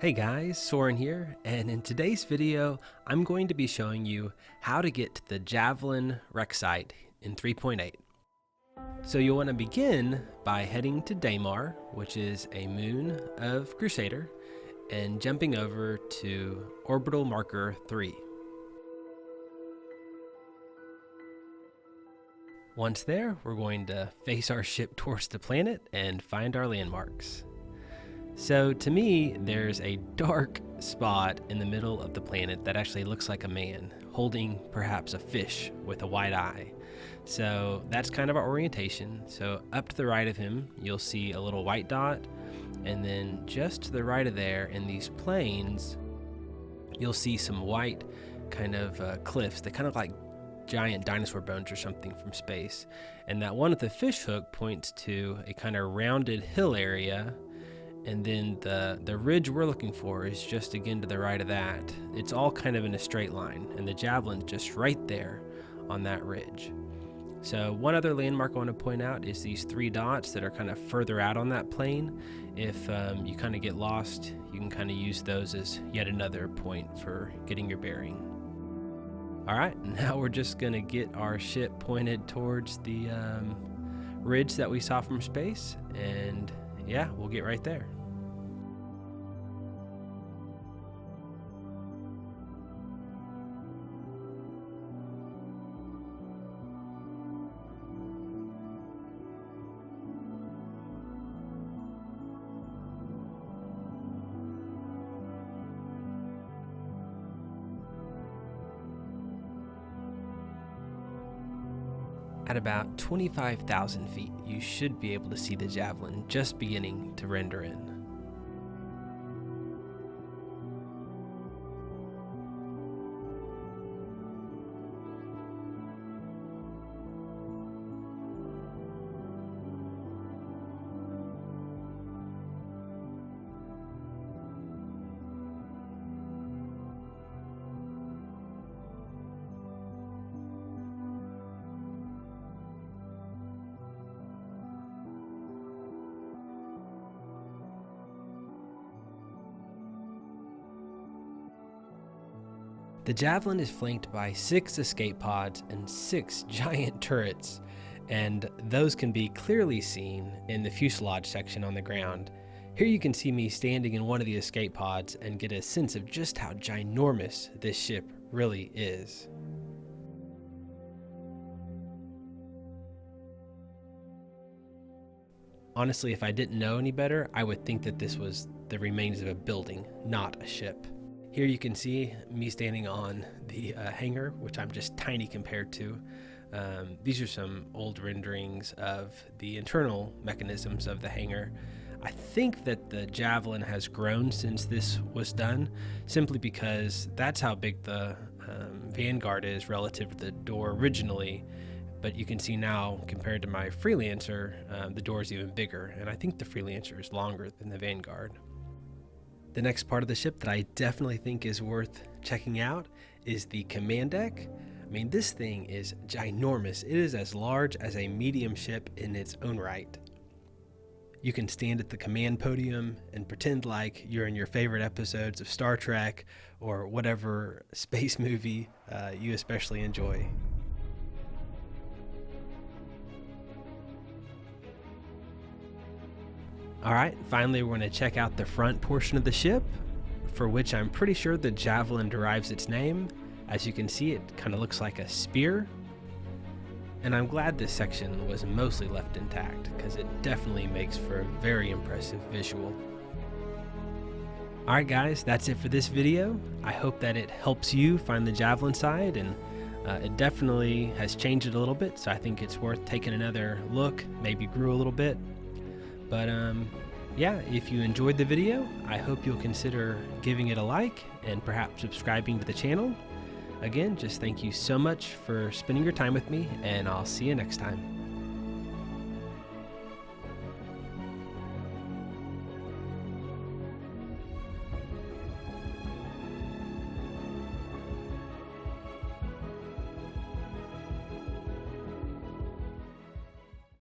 Hey guys, Sorin here, and in today's video, I'm going to be showing you how to get to the Javelin wreck site in 3.8. So you'll want to begin by heading to Daymar, which is a moon of Crusader, and jumping over to orbital marker 3. Once there, we're going to face our ship towards the planet and find our landmarks. So to me, there's a dark spot in the middle of the planet that actually looks like a man holding perhaps a fish with a white eye. So that's kind of our orientation. So up to the right of him, you'll see a little white dot, and then just to the right of there in these plains, you'll see some white kind of cliffs that kind of like giant dinosaur bones or something from space. And that one at the fish hook points to a kind of rounded hill area. And then the ridge we're looking for is just again to the right of that. It's all kind of in a straight line, and the Javelin's just right there on that ridge. So one other landmark I want to point out is these 3 dots that are kind of further out on that plane. If you kind of get lost, you can kind of use those as yet another point for getting your bearing. All right, now we're just gonna get our ship pointed towards the ridge that we saw from space, and yeah, we'll get right there. At about 25,000 feet, you should be able to see the Javelin just beginning to render in. The Javelin is flanked by 6 escape pods and 6 giant turrets, and those can be clearly seen in the fuselage section on the ground. Here you can see me standing in one of the escape pods and get a sense of just how ginormous this ship really is. Honestly, if I didn't know any better, I would think that this was the remains of a building, not a ship. Here you can see me standing on the hangar, which I'm just tiny compared to. These are some old renderings of the internal mechanisms of the hangar. I think that the Javelin has grown since this was done, simply because that's how big the Vanguard is relative to the door originally. But you can see now, compared to my Freelancer, the door is even bigger, and I think the Freelancer is longer than the Vanguard. The next part of the ship that I definitely think is worth checking out is the command deck. I mean, this thing is ginormous. It is as large as a medium ship in its own right. You can stand at the command podium and pretend like you're in your favorite episodes of Star Trek or whatever space movie you especially enjoy. Alright, finally we're going to check out the front portion of the ship, for which I'm pretty sure the Javelin derives its name. As you can see, it kind of looks like a spear. And I'm glad this section was mostly left intact, because it definitely makes for a very impressive visual. Alright guys, that's it for this video. I hope that it helps you find the Javelin side, and it definitely has changed it a little bit, so I think it's worth taking another look, maybe grew a little bit. But yeah, if you enjoyed the video, I hope you'll consider giving it a like and perhaps subscribing to the channel. Again, just thank you so much for spending your time with me, and I'll see you next time.